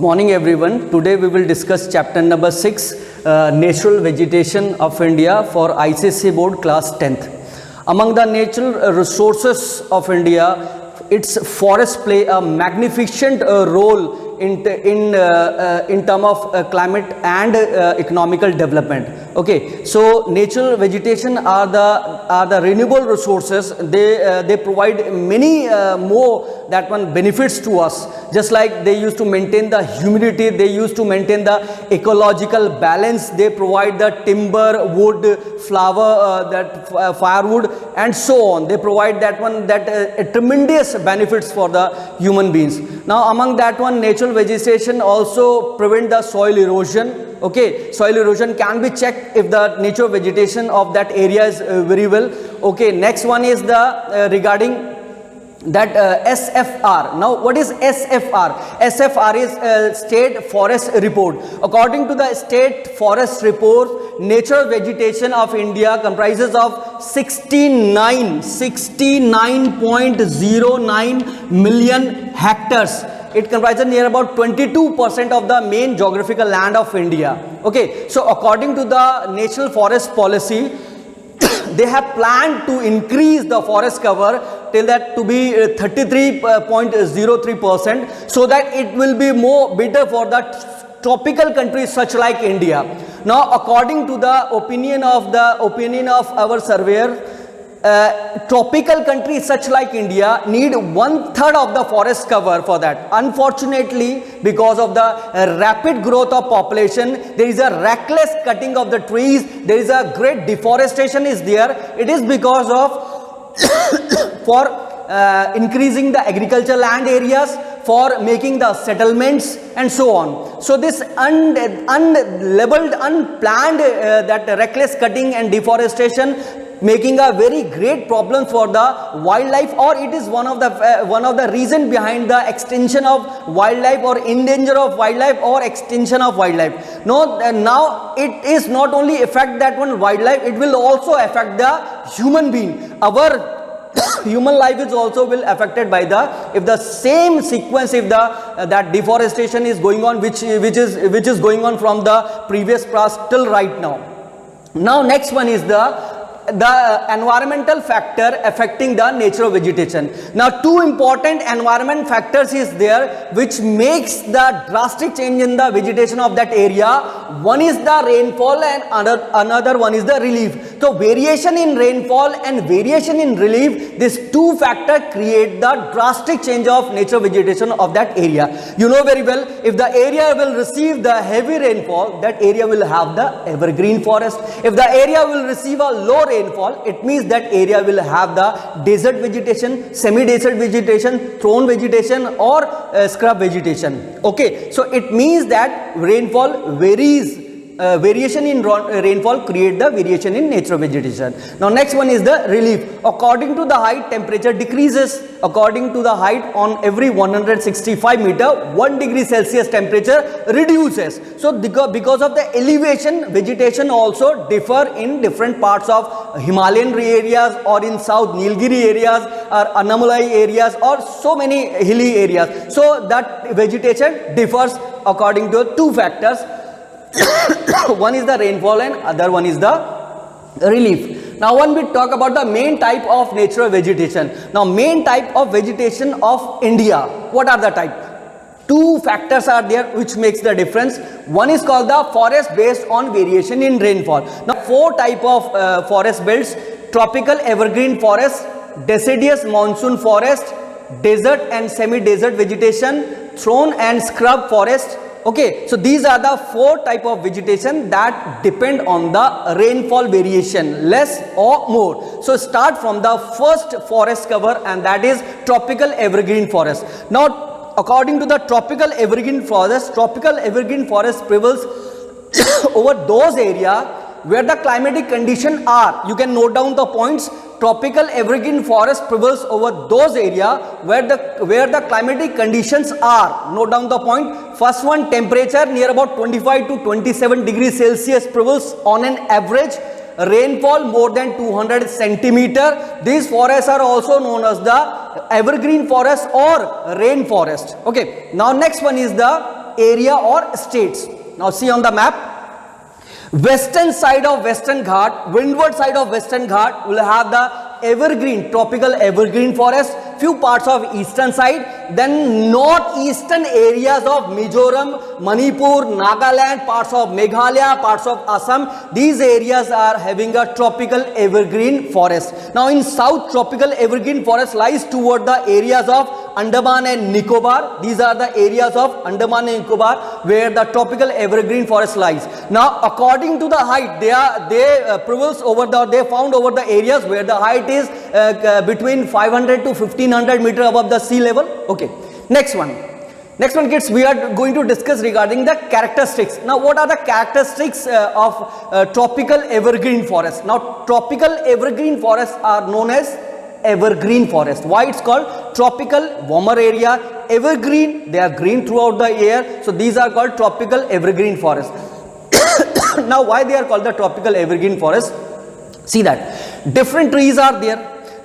morning everyone. Today we will discuss chapter number 6, Natural Vegetation of India for ICSE Board class 10th. Among the natural resources of India, its forests play a magnificent role in terms of climate and economical development. Okay, so natural vegetation are the renewable resources. They provide many more that one benefits to us. Just like they used to maintain the humidity, they used to maintain the ecological balance. They provide the timber, wood, flower, firewood, and so on. They provide that tremendous benefits for the human beings. Now, among that one, natural vegetation also prevent the soil erosion. Okay, soil erosion can be checked if the natural vegetation of that area is very well. Okay, next one is the regarding that SFR. Now, what is SFR? SFR is State Forest Report. According to the State Forest Report, natural vegetation of India comprises of 69.09 million hectares. It comprises near about 22% of the main geographical land of India. Okay, so according to the National Forest Policy, they have planned to increase the forest cover till that to be 33.03%, so that it will be more better for the tropical countries such like India. Now, according to the opinion of our surveyor, tropical countries such like India need 1/3 of the forest cover for that. Unfortunately, because of the rapid growth of population, there is a reckless cutting of the trees. There is a great deforestation is there. It is because of for increasing the agricultural land areas, for making the settlements and so on. So this unlabeled, unplanned that reckless cutting and deforestation making a very great problem for the wildlife, or it is one of the reason behind the extinction of wildlife or endanger of wildlife or extinction of wildlife. No, now it is not only affect that one wildlife, it will also affect the human being. Our human life is also will affected by if the same sequence, if that deforestation is going on, which is going on from the previous past till right now. Now next one is the environmental factor affecting the natural vegetation. Now, two important environment factors is there which makes the drastic change in the vegetation of that area. One is the rainfall and another one is the relief. So, variation in rainfall and variation in relief, these two factors create the drastic change of natural vegetation of that area. You know very well, if the area will receive the heavy rainfall, that area will have the evergreen forest. If the area will receive a low rainfall, it means that area will have the desert vegetation, semi-desert vegetation, thorn vegetation, or scrub vegetation. Okay, so it means that rainfall varies. Variation in rainfall create the variation in natural vegetation. Now next one is the relief. According to the height, temperature decreases. According to the height, on every 165 meter, 1 degree Celsius temperature reduces. So because of the elevation, vegetation also differ in different parts of Himalayan areas, or in South Nilgiri areas, or Annamalai areas, or so many hilly areas. So that vegetation differs according to two factors. One is the rainfall and other one is the relief. Now, when we talk about the main type of natural vegetation, now main type of vegetation of India, what are the type? Two factors are there which makes the difference. One is called the forest based on variation in rainfall. Now, four type of forest belts: tropical evergreen forest, deciduous monsoon forest, desert and semi-desert vegetation, thorn and scrub forest. Okay, so these are the four type of vegetation that depend on the rainfall variation, less or more. So start from the first forest cover, and that is tropical evergreen forest. Now, according to the tropical evergreen forest prevails over those areas where the climatic condition are. You can note down the points. Tropical evergreen forest prevails over those areas where the climatic conditions are. Note down the point. First one, temperature near about 25 to 27 degrees Celsius prevails on an average. Rainfall more than 200 centimeter. These forests are also known as the evergreen forest or rainforest. Okay. Now next one is the area or states. Now see on the map, western side of Western Ghat, windward side of Western Ghat will have the evergreen, tropical evergreen forest, few parts of eastern side, then northeastern areas of Mizoram, Manipur, Nagaland, parts of Meghalaya, parts of Assam, these areas are having a tropical evergreen forest. Now in south, tropical evergreen forest lies toward the areas of Andaman and Nicobar. These are the areas of Andaman and Nicobar where the tropical evergreen forest lies. Now according to the height, they found over the areas where the height is between 500 to 1500 meter above the sea level. Okay, next one kids, we are going to discuss regarding the characteristics. Now what are the characteristics of tropical evergreen forest? Now tropical evergreen forests are known as evergreen forest. Why it's called tropical? Warmer area. Evergreen, they are green throughout the year, so these are called tropical evergreen forest. Now why they are called the tropical evergreen forest? See that different trees are there,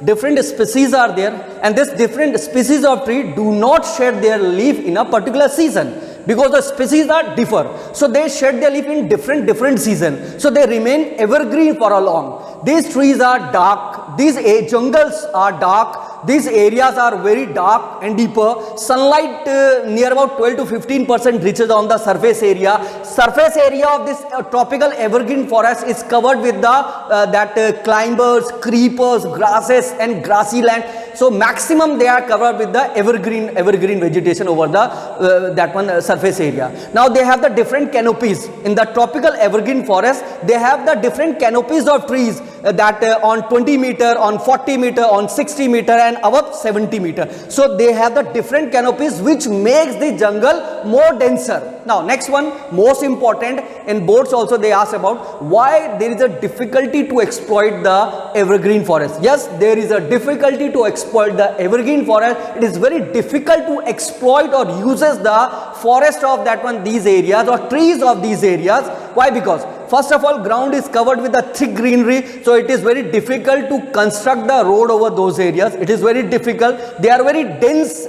different species are there, and this different species of tree do not shed their leaf in a particular season, because the species are differ, so they shed their leaf in different season, so they remain evergreen for a long. These trees are dark, these jungles are dark, these areas are very dark and deeper. Sunlight near about 12 to 15% reaches on the surface area. Surface area of this tropical evergreen forest is covered with the climbers, creepers, grasses and grassy land. So maximum they are covered with the evergreen vegetation over the surface area. Now they have the different canopies in the tropical evergreen forest. They have the different canopies of trees that on 20 meter, on 40 meter, on 60 meter and above 70 meter. So they have the different canopies which makes the jungle more denser. Now next one, most important, in boards also they ask about why there is a difficulty to exploit the evergreen forest. Yes, there is a difficulty to exploit the evergreen forest. It is very difficult to exploit or uses the forest of these areas or trees of these areas. Why? Because first of all, ground is covered with a thick greenery, so it is very difficult to construct the road over those areas. It is very difficult. They are very dense,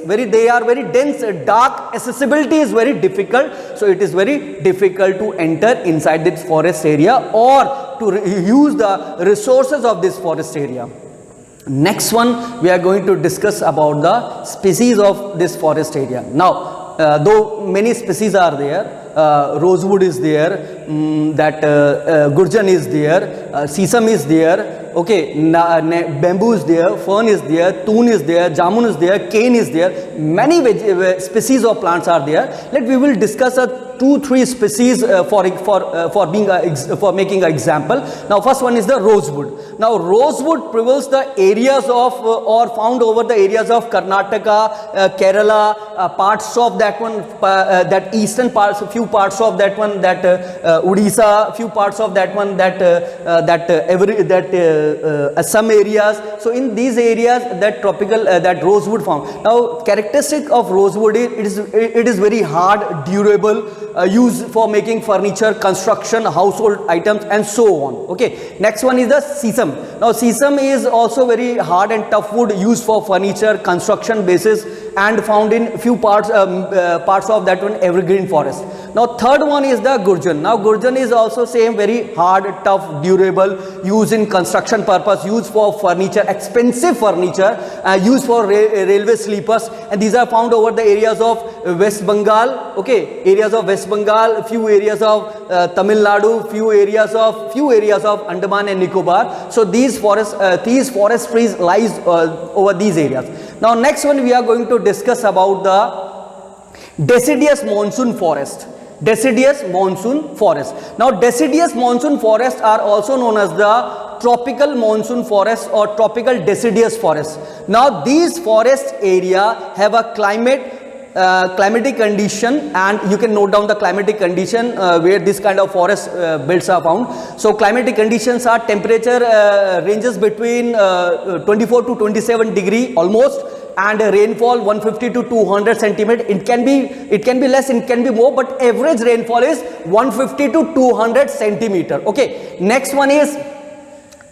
dark. Accessibility is very difficult, so it is very difficult to enter inside this forest area or to use the resources of this forest area. Next one, we are going to discuss about the species of this forest area. Now, though many species are there, rosewood is there, gurjan is there, sesame is there, okay, bamboo is there, fern is there, thun is there, jamun is there, cane is there, many species of plants are there. We will discuss 2-3 species for making an example. Now first one is the rosewood. Now rosewood prevails the areas of or found over the areas of Karnataka, Kerala, parts of that one, that eastern parts, few parts of that one, that Odisha, few parts of that one, Assam areas. So in these areas that tropical that rosewood found. Now characteristic of rosewood is it is very hard, durable, used for making furniture, construction, household items and so on. Okay, next one is the sesame. Now sesame is also very hard and tough wood used for furniture, construction basis and found in few parts of that one evergreen forest. Now third one is the gurjan. Now gurjan is also same, very hard, tough, durable, used in construction purpose, used for furniture, expensive furniture, used for railway sleepers, and these are found over the areas of West Bengal, okay, areas of West Bengal, few areas of Tamil Nadu, few areas of Andaman and Nicobar. So these forest trees lies over these areas. Now next one we are going to discuss about the deciduous monsoon forest. Deciduous monsoon forest. Now deciduous monsoon forests are also known as the tropical monsoon forest or tropical deciduous forest. Now these forest area have a climatic condition, and you can note down the climatic condition where this kind of forest belts are found. So climatic conditions are temperature ranges between 24 to 27 degree almost, and rainfall 150 to 200 centimeter. It can be less, it can be more, but average rainfall is 150 to 200 centimeter. Okay, next one is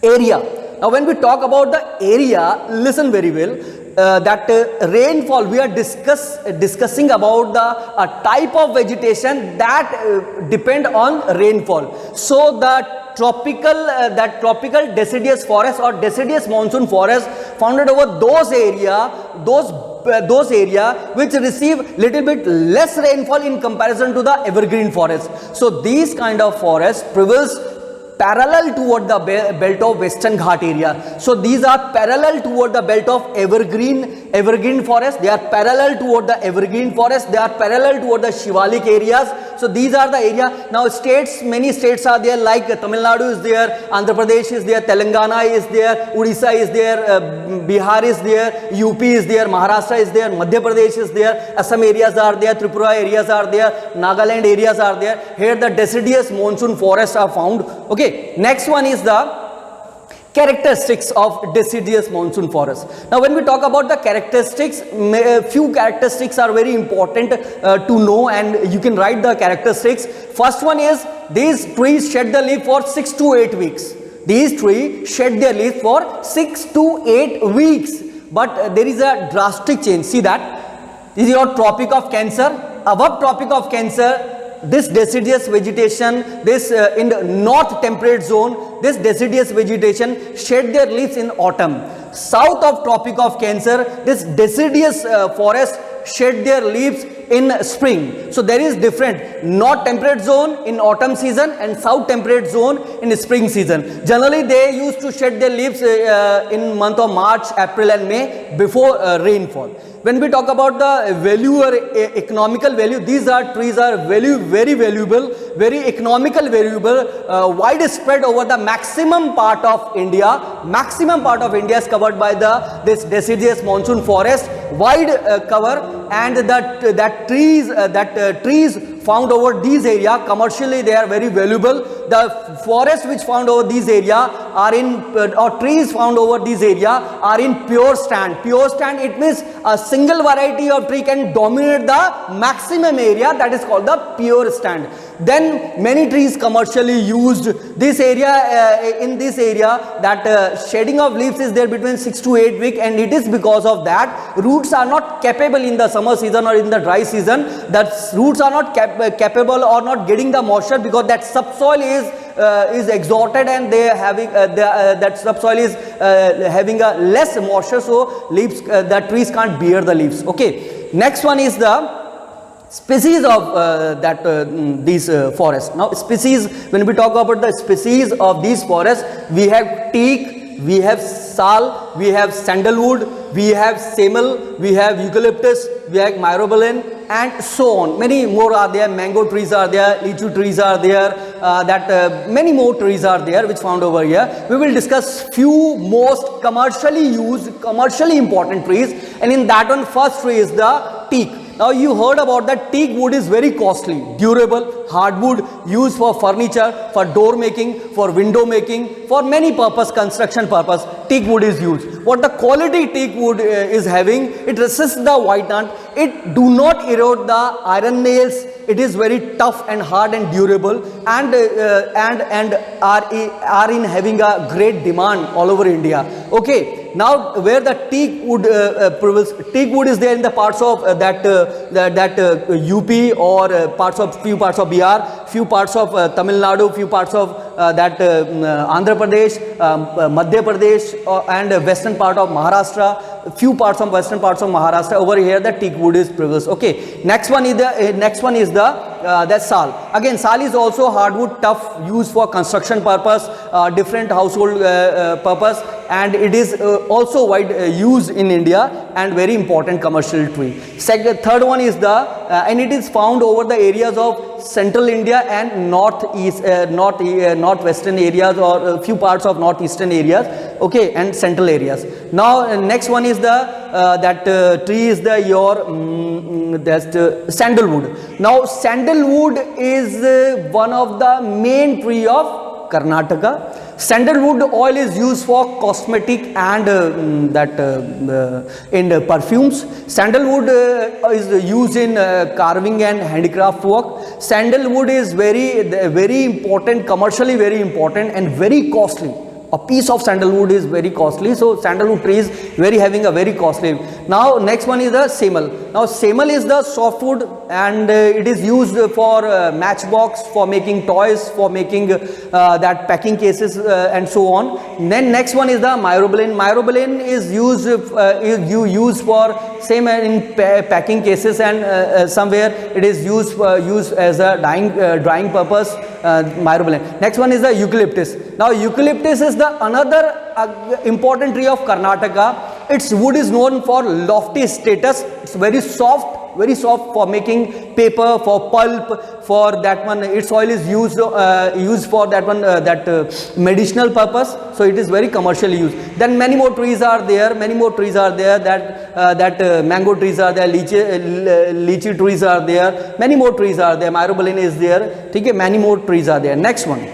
area. Now when we talk about the area, listen very well. rainfall, we are discussing about the type of vegetation that depend on rainfall. So the tropical deciduous forest or deciduous monsoon forest founded over those area which receive little bit less rainfall in comparison to the evergreen forest. So these kind of forests prevails parallel toward the belt of Western Ghat area. So these are parallel toward the belt of evergreen forest. They are parallel toward the evergreen forest. They are parallel toward the Shivalik areas. So these are the area. Now states, many states are there, like Tamil Nadu is there, Andhra Pradesh is there, Telangana is there, Odisha is there, Bihar is there, UP is there, Maharashtra is there, Madhya Pradesh is there, Assam areas are there, Tripura areas are there, Nagaland areas are there. Here the deciduous monsoon forests are found. Okay, next one is the characteristics of deciduous monsoon forest. Now when we talk about the characteristics, few characteristics are very important to know, and you can write the characteristics. First one is these trees shed the leaf for 6 to 8 weeks. These trees shed their leaf for 6 to 8 weeks. But there is a drastic change. See that? This is your Tropic of Cancer. Above Tropic of Cancer, this deciduous vegetation, this in the north temperate zone, this deciduous vegetation shed their leaves in autumn. South of Tropic of Cancer, this deciduous forest shed their leaves in spring. So there is different north temperate zone in autumn season and south temperate zone in spring season. Generally they used to shed their leaves in month of March, April and May before rainfall. When we talk about the value or economical value, these trees are very valuable, very economical valuable, widespread over the maximum part of India. Maximum part of India is covered by this deciduous monsoon forest, wide cover, and that trees found over these area commercially they are very valuable. The forests which found over these area are in or trees found over these area are in pure stand. Pure stand, it means a single variety of tree can dominate the maximum area, that is called the pure stand. Then many trees commercially used. This area in this area that shedding of leaves is there between 6 to 8 weeks, and it is because of that roots are not capable in the summer season or in the dry season. That roots are not capable or not getting the moisture because that subsoil is exhausted and they having that subsoil is having a less moisture, so leaves the trees can't bear the leaves. Okay, next one is the species of these forests. Now species, when we talk about the species of these forests, we have teak, we have sal, we have sandalwood, we have semel, we have eucalyptus, we have myrobalan, and so on. Many more are there. Mango trees are there, lychee trees are there, many more trees are there which found over here. We will discuss few most commercially used, commercially important trees, and in that one first tree is the teak. Now you heard about that teak wood is very costly, durable, hardwood, used for furniture, for door making, for window making, for many purpose, construction purpose, teak wood is used. What the quality teak wood is having, it resists the white nut, it do not erode the iron nails, it is very tough and hard and durable, and are in having a great demand all over India. Okay. Now where the teak wood prevails, teak wood is there in the parts of UP or few parts of Bihar, few parts of Tamil Nadu, few parts of Andhra Pradesh, Madhya Pradesh, and western part of Maharashtra, few parts of western parts of Maharashtra. Over here the teak wood is prevails. Okay, next one is the sal. Again, sal is also hardwood, tough, used for construction purpose, different household purpose, and it is also wide used in India and very important commercial tree. Third one is and it is found over the areas of central India and northwestern areas, or a few parts of northeastern areas, okay, and central areas. Now next one is tree is sandalwood. Now sandalwood is one of the main tree of Karnataka. Sandalwood oil is used for cosmetic and in perfumes. Sandalwood is used in carving and handicraft work. Sandalwood is very important, commercially very important and very costly. A piece of sandalwood is very costly, so sandalwood tree is very having a very costly. Now next one is the semel. Now semel is the softwood, and it is used for matchbox, for making toys, for making that packing cases and so on. Then next one is the myrobalan. Myrobalan is used use for same in packing cases, and somewhere it is used as a drying purpose. Myrobalan. Next one is the eucalyptus. Now eucalyptus is the another important tree of Karnataka. Its wood is known for lofty status. It's very soft for making paper, for pulp, for that one. Its oil is used for that one, medicinal purpose. So it is very commercially used. Then many more trees are there. That mango trees are there. Lychee trees are there. Many more trees are there. Myrobalan is there. Okay, many more trees are there. Next one.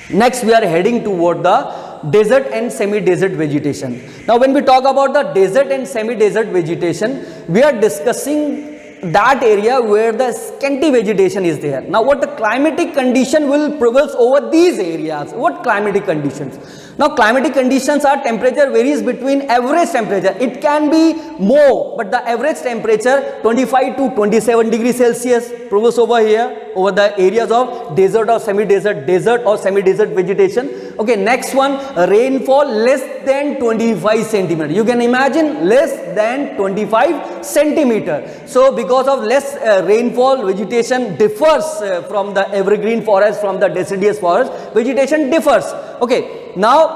Next we are heading toward the desert and semi-desert vegetation. Now when we talk about the desert and semi-desert vegetation, we are discussing that area where the scanty vegetation is there. Now what the climatic condition will prevail over these areas? What climatic conditions? Now climatic conditions are temperature varies between average temperature. It can be more, but the average temperature 25 to 27 degrees Celsius prevails over here, over the areas of desert or semi-desert, desert or semi-desert vegetation. Okay, next one, rainfall less than 25 centimeter. You can imagine less than 25 centimeter. So because of less rainfall, vegetation differs from the evergreen forest, from the deciduous forest, vegetation differs. Okay, now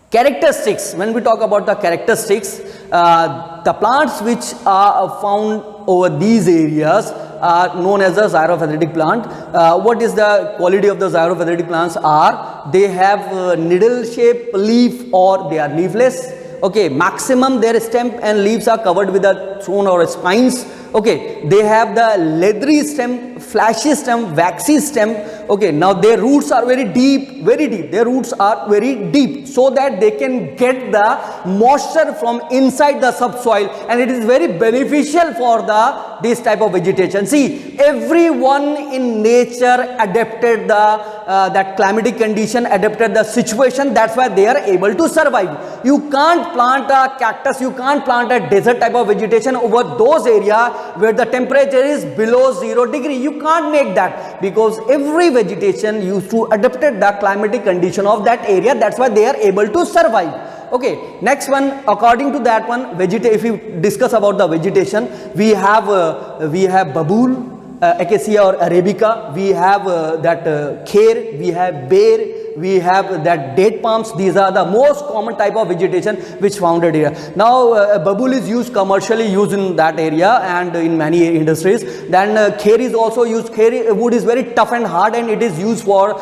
characteristics. When we talk about the characteristics, the plants which are found over these areas are known as the Cyrophytic plant. What is the quality of the Cyrophytic plants are? They have needle shaped leaf or they are leafless. Okay, maximum their stem and leaves are covered with a thorn or spines. Okay, they have the leathery stem, flashy stem, waxy stem. Okay, now their roots are very deep, their roots are very deep, so that they can get the moisture from inside the subsoil, and it is very beneficial for this type of vegetation. See, everyone in nature adapted that climatic condition, adapted the situation. That's why they are able to survive. You can't plant a cactus, you can't plant a desert type of vegetation over those areas where the temperature is below 0 degree. You can't make that, because every vegetation used to adapt the climatic condition of that area. That's why they are able to survive. Okay, next one, according to that one, if you discuss about the vegetation, we have babool, acacia or arabica, we have that kher, we have bear, we have that date palms. These are the most common type of vegetation which founded here. Now babool is used commercially, used in that area and in many industries. Then kher is also used. Kher wood is very tough and hard, and it is used for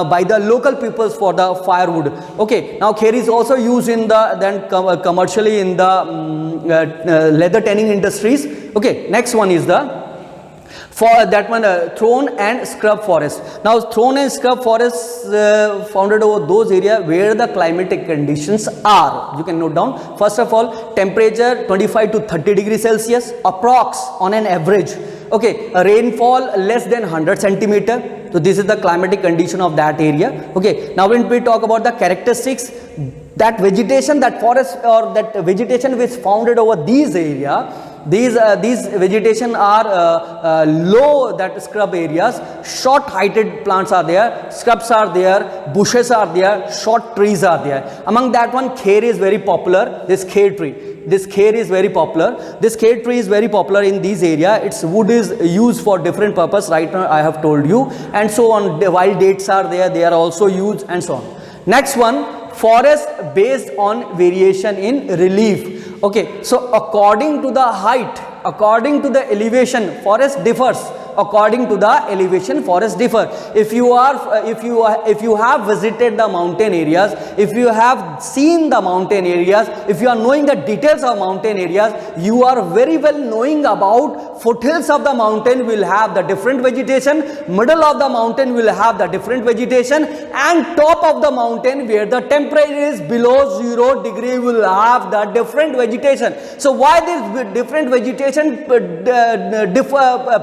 by the local peoples for the firewood. Okay, now kher is also used in the commercially in the leather tanning industries. Okay, next one is the for that one thorn and scrub forest. Now thorn and scrub forests founded over those areas where the climatic conditions are. You can note down. First of all, temperature 25 to 30 degrees Celsius approx on an average. Okay, rainfall less than 100 centimeter. So this is the climatic condition of that area. Okay, now when we talk about the characteristics, that vegetation, that forest or that vegetation which founded over these area, these vegetation are low, that scrub areas, short heighted plants are there, scrubs are there, bushes are there, short trees are there. Among that one, kher is very popular. This kher tree, this kher is very popular. This kher tree is very popular in these area. Its wood is used for different purpose. Right now I have told you, and so on. Wild dates are there, they are also used, and so on. Next one, forest based on variation in relief. Okay, so according to the height, according to the elevation, forest differs. According to the elevation, forest differ. If you have visited the mountain areas, if you have seen the mountain areas, if you are knowing the details of mountain areas, you are very well knowing about foothills of the mountain will have the different vegetation, middle of the mountain will have the different vegetation, and top of the mountain where the temperature is below 0 degree will have the different vegetation. So why this different vegetation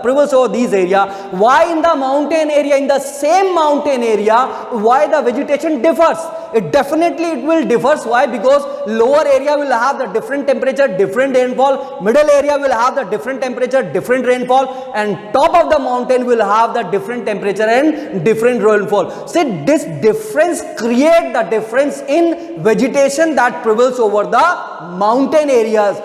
prevails over these area? Why in the mountain area, in the same mountain area, why the vegetation differs? It definitely it will differ. Why? Because lower area will have the different temperature, different rainfall, middle area will have the different temperature, different rainfall, and top of the mountain will have the different temperature and different rainfall. So this difference create the difference in vegetation that prevails over the mountain areas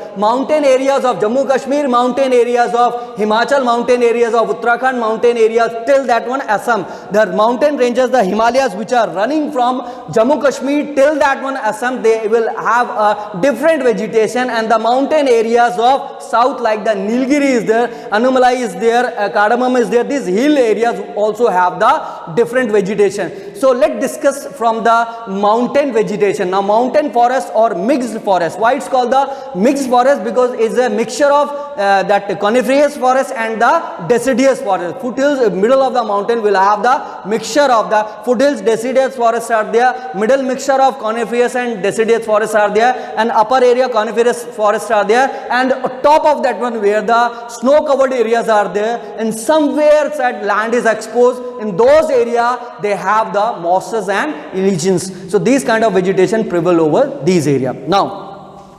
of Jammu Kashmir, mountain areas of Himachal, mountain areas of Uttarakhand, mountain areas till that one Assam. The mountain ranges, the Himalayas which are running from Jammu Kashmir till that one Assam, they will have a different vegetation, and the mountain areas of south like the Nilgiri is there, Anomalai is there, Cardamom is there, these hill areas also have the different vegetation. So let's discuss from the mountain vegetation. Now mountain forest or mixed forest, why it's called the mixed forest? Because it's a mixture of that coniferous forest and the deciduous forest. Foothills, middle of the mountain will have the mixture of the foothills, deciduous forests are there, middle mixture of coniferous and deciduous forests are there, and upper area coniferous forests are there, and top of that one where the snow covered areas are there, and somewhere that land is exposed, in those areas they have the mosses and lichens. So these kind of vegetation prevail over these areas. Now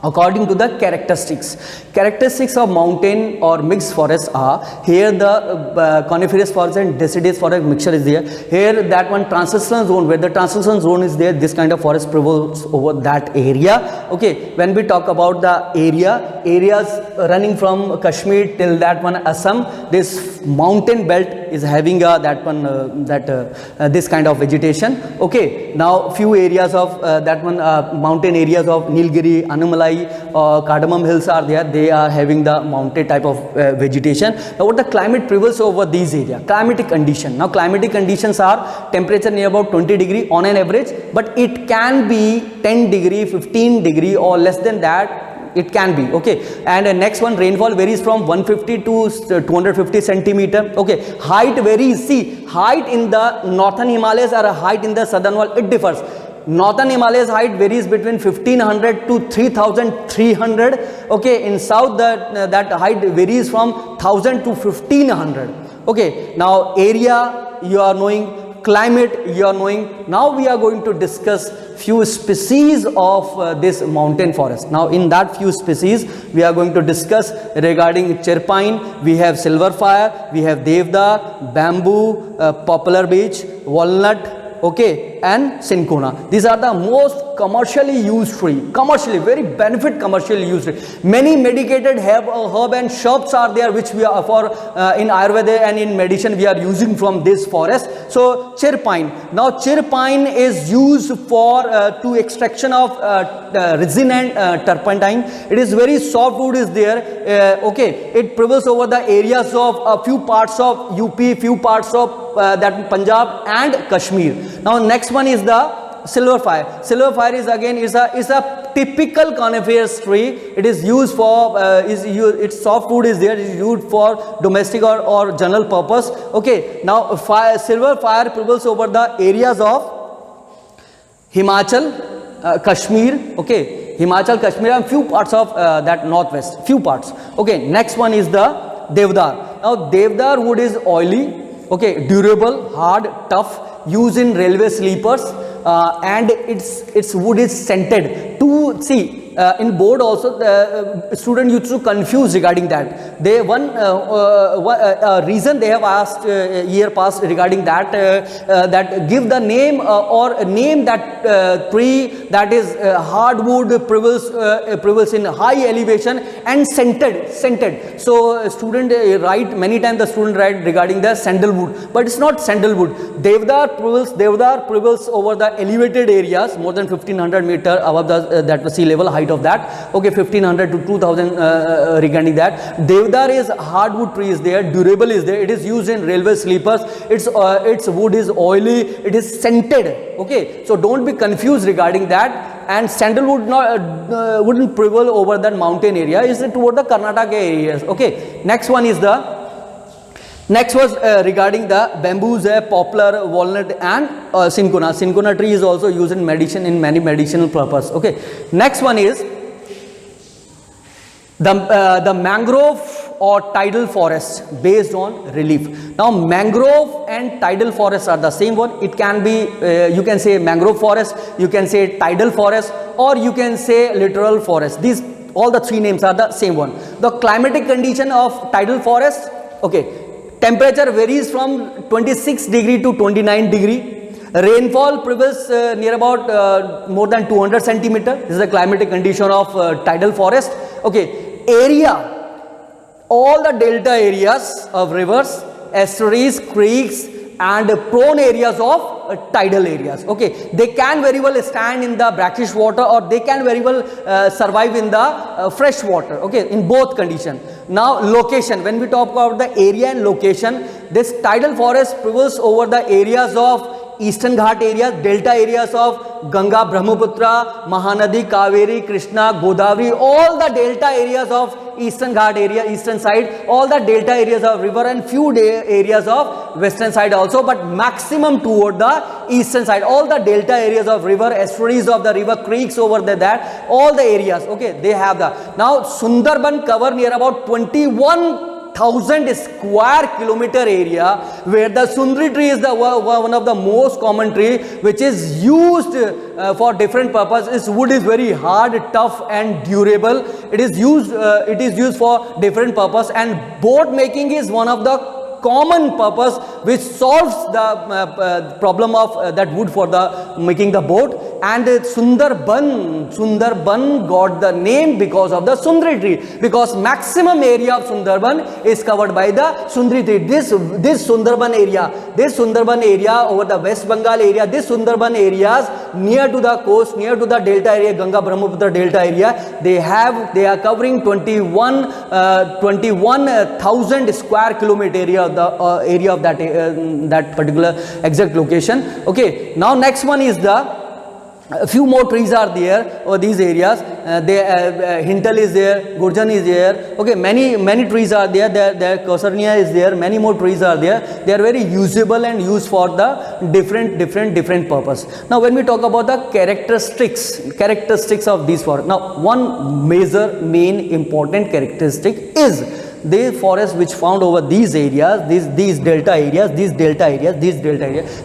according to the characteristics of mountain or mixed forests are, here the coniferous forest and deciduous forest mixture is there, here that one transitional zone, where the transitional zone is there, this kind of forest prevails over that area. Okay, when we talk about the areas running from Kashmir till that one Assam, this mountain belt is having this kind of vegetation. Okay, now few areas of mountain areas of Nilgiri, Anomalai, Cardamom hills are there, they are having the mountain type of vegetation. Now what the climate prevails over these areas? Climatic condition. Now climatic conditions are temperature near about 20 degree on an average, but it can be 10 degree, 15 degree or less than that. It can be. Okay, and next one, rainfall varies from 150 to 250 centimeter. Okay, height varies. See, height in the northern Himalayas or height in the southern wall, it differs. Northern Himalayas height varies between 1500 to 3300. Okay, in south that height varies from 1000 to 1500. Okay, now area you are knowing, climate you are knowing. Now we are going to discuss few species of this mountain forest. Now in that few species we are going to discuss regarding cherpine, we have silver fire, we have devdar, bamboo, poplar beech, walnut, okay, and cinchona. These are the most commercially used tree, very benefit commercially used tree. Many medicated herb and shrubs are there which we are for in Ayurveda and in medicine we are using from this forest. So cherpine. Now cherpine is used for to extraction of resin and turpentine. It is very soft wood is there. Okay, it prevails over the areas of a few parts of UP, few parts of that Punjab and Kashmir. Now next one is the silver fire. Silver fire is again is a typical coniferous tree. It is used for its soft wood is there. It is used for domestic or general purpose. Okay, now silver fire prevails over the areas of Himachal, Kashmir. Okay, Himachal, Kashmir and few parts of that northwest. Few parts. Okay, next one is the devdar. Now devdar wood is oily. Okay, durable, hard, tough. Used in railway sleepers, and its wood is scented. To see in board also the student used to confuse regarding that. They one reason they have asked year past regarding that that give the name or name that tree that is hardwood prevails in high elevation and scented. So student write many times the student write regarding the sandalwood, but it's not sandalwood. Devdar prevails over the elevated areas more than 1500 meter above that sea level height of that. Okay, 1500 to 2000 regarding that. Devdar is hardwood tree is there, durable is there. It is used in railway sleepers. Its wood is oily. It is scented. Okay, so don't be confused regarding that. And sandalwood wouldn't prevail over that mountain area. Is toward the Karnataka areas. Okay, next one is the. Next was regarding the bamboos, poplar, walnut and cinchona. Cinchona tree is also used in medicine in many medicinal purpose. Okay. Next one is the mangrove or tidal forests based on relief. Now mangrove and tidal forests are the same one. It can be you can say mangrove forest, you can say tidal forest, or you can say littoral forest. These all the three names are the same one. The climatic condition of tidal forest, okay, temperature varies from 26 degree to 29 degree. Rainfall prevails near about more than 200 centimeter. This is the climatic condition of tidal forest. Okay, area, all the delta areas of rivers, estuaries, creeks and prone areas of tidal areas. Okay, they can very well stand in the brackish water, or they can very well survive in the fresh water. Okay, in both condition. Now location, when we talk about the area and location, this tidal forest prevails over the areas of Eastern Ghat areas, delta areas of Ganga, Brahmaputra, Mahanadi, Kaveri, Krishna, Godavari, all the delta areas of Eastern Ghat area, eastern side, all the delta areas of river and few areas of western side also, but maximum toward the eastern side. All the delta areas of river, estuaries of the river, creeks over there, that all the areas, okay, they have the. Now Sundarban cover near about 21,000 square kilometer area, where the sundri tree is the one of the most common tree which is used for different purposes. Wood is very hard, tough and durable. It is used for different purpose, and boat making is one of the common purpose which solves the problem of that wood for the making the boat. And Sundarban got the name because of the sundri tree, because maximum area of Sundarban is covered by the sundri tree. This Sundarban area over the West Bengal area, this Sundarban areas near to the coast, near to the delta area, Ganga Brahmaputra delta area, they are covering 21,000 square kilometer area of the area of that particular exact location. Okay, now next one is the a few more trees are there over these areas. Hintal is there, Gurjan is there. Okay, many trees are there. There Kausernia is there. Many more trees are there. They are very usable and used for the different purpose. Now, when we talk about the characteristics of these forests, now one major main important characteristic is the forest which found over these areas, these delta areas,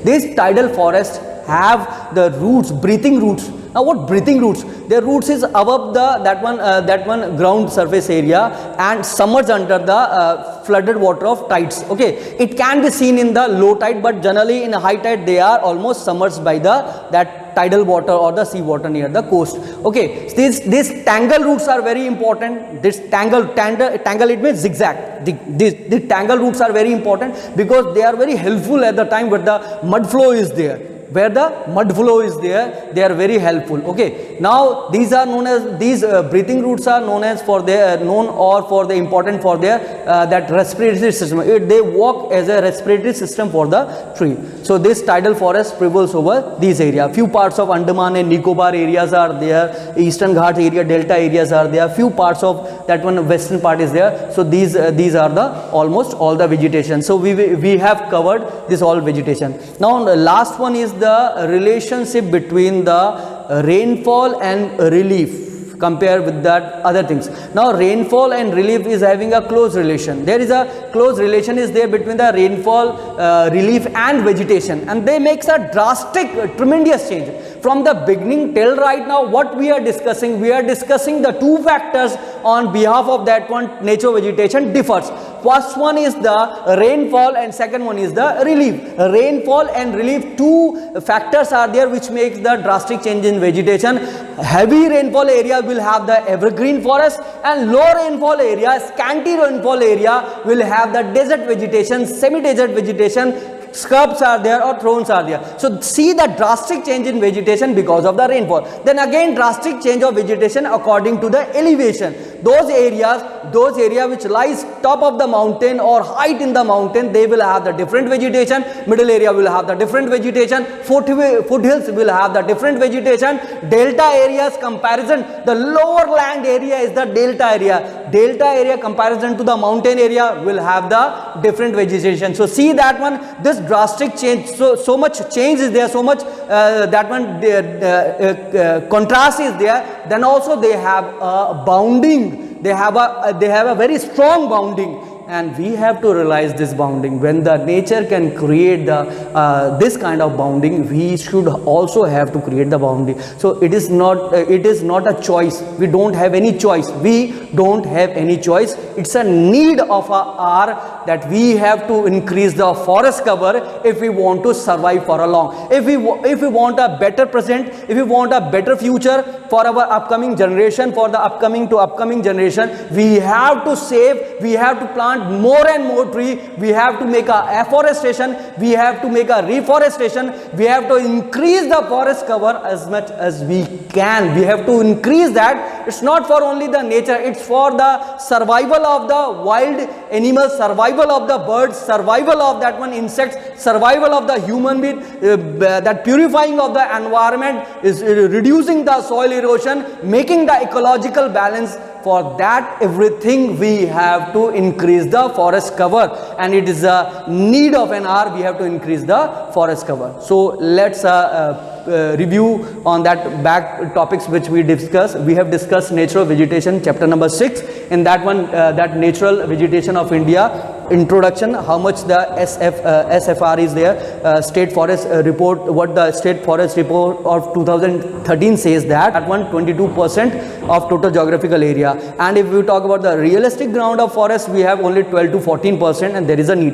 these tidal forests have the roots, breathing roots. Now what breathing roots? Their roots is above that one ground surface area and submerged under the flooded water of tides. Okay, it can be seen in the low tide, but generally in a high tide they are almost submerged by that tidal water or the sea water near the coast. Okay, these tangle roots are very important. This tangle it means zigzag. The tangle roots are very important because they are very helpful at the time where the mud flow is there. Where the mud flow is there, they are very helpful. Okay, now these are known as breathing roots are known as for their important for their that respiratory system. They work as a respiratory system for the tree. So this tidal forest prevails over these areas. Few parts of Andaman and Nicobar areas are there. Eastern Ghat area, delta areas are there. Few parts of that one western part is there. So these are the almost all the vegetation. So we have covered this all vegetation. Now the last one is the relationship between the rainfall and relief compared with that other things. Now rainfall and relief is having a close relation. There is a close relation is there between the rainfall, relief and vegetation, and they makes a drastic tremendous change. From the beginning till right now, what we are discussing the two factors on behalf of that one nature vegetation differs. First one is the rainfall and second one is the relief. Rainfall and relief, two factors are there which makes the drastic change in vegetation. Heavy rainfall area will have the evergreen forest, and low rainfall area, scanty rainfall area will have the desert vegetation, semi-desert vegetation. Scrubs are there or thorns are there. So see the drastic change in vegetation because of the rainfall. Then again drastic change of vegetation according to the elevation. Those areas which lies top of the mountain or height in the mountain, they will have the different vegetation. Middle area will have the different vegetation. Foothills will have the different vegetation. Delta areas comparison, the lower land area is the delta area. Delta area comparison to the mountain area will have the different vegetation. So see that one, this drastic change, so much change is there, so much that one contrast is there. Then also they have bounding they have a very strong bounding, and we have to realize this bounding. When the nature can create the this kind of bounding, we should also have to create the bounding. So it is not a choice. We don't have any choice. It's a need of our that we have to increase the forest cover if we want to survive for a long. If we want a better present, if we want a better future for our upcoming generation, for the upcoming generation, we have to save, we have to plant more and more tree, we have to make a afforestation, we have to make a reforestation, we have to increase the forest cover as much as we can. We have to increase that. It's not for only the nature, it's for the survival of the wild animals, survival of the birds, survival of that one insects, survival of the human being. That purifying of the environment is reducing the soil erosion, making the ecological balance. For that everything we have to increase the forest cover, and it is a need of an hour. We have to increase the forest cover. So let's review on that back topics which we discussed. We have discussed natural vegetation, chapter number 6. In that one, that natural vegetation of India, introduction, how much the SFR is there, state forest report, what the state forest report of 2013 says that at 122% of total geographical area. And if we talk about the realistic ground of forest, we have only 12 to 14%, and there is a need.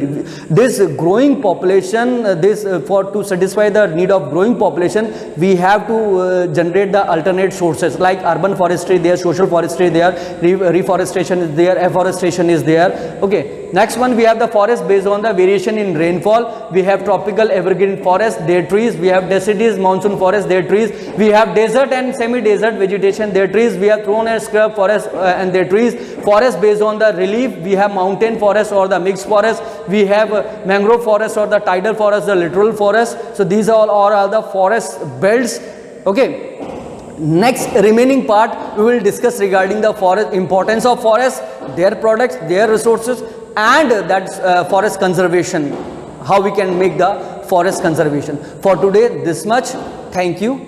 This growing population, to satisfy the need of growing population, we have to generate the alternate sources like urban forestry there, social forestry there, reforestation is there, afforestation is there. Okay. Next one, we have the forest based on the variation in rainfall. We have tropical evergreen forest, their trees. We have deciduous monsoon forest, their trees. We have desert and semi-desert vegetation, their trees. We have thorn and scrub forest and their trees. Forest based on the relief. We have mountain forest or the mixed forest. We have mangrove forest or the tidal forest, the littoral forest. So these are all the forest belts. Okay. Next remaining part we will discuss regarding the forest, importance of forest, their products, their resources, and that forest conservation, how we can make the forest conservation. For today this much. Thank you.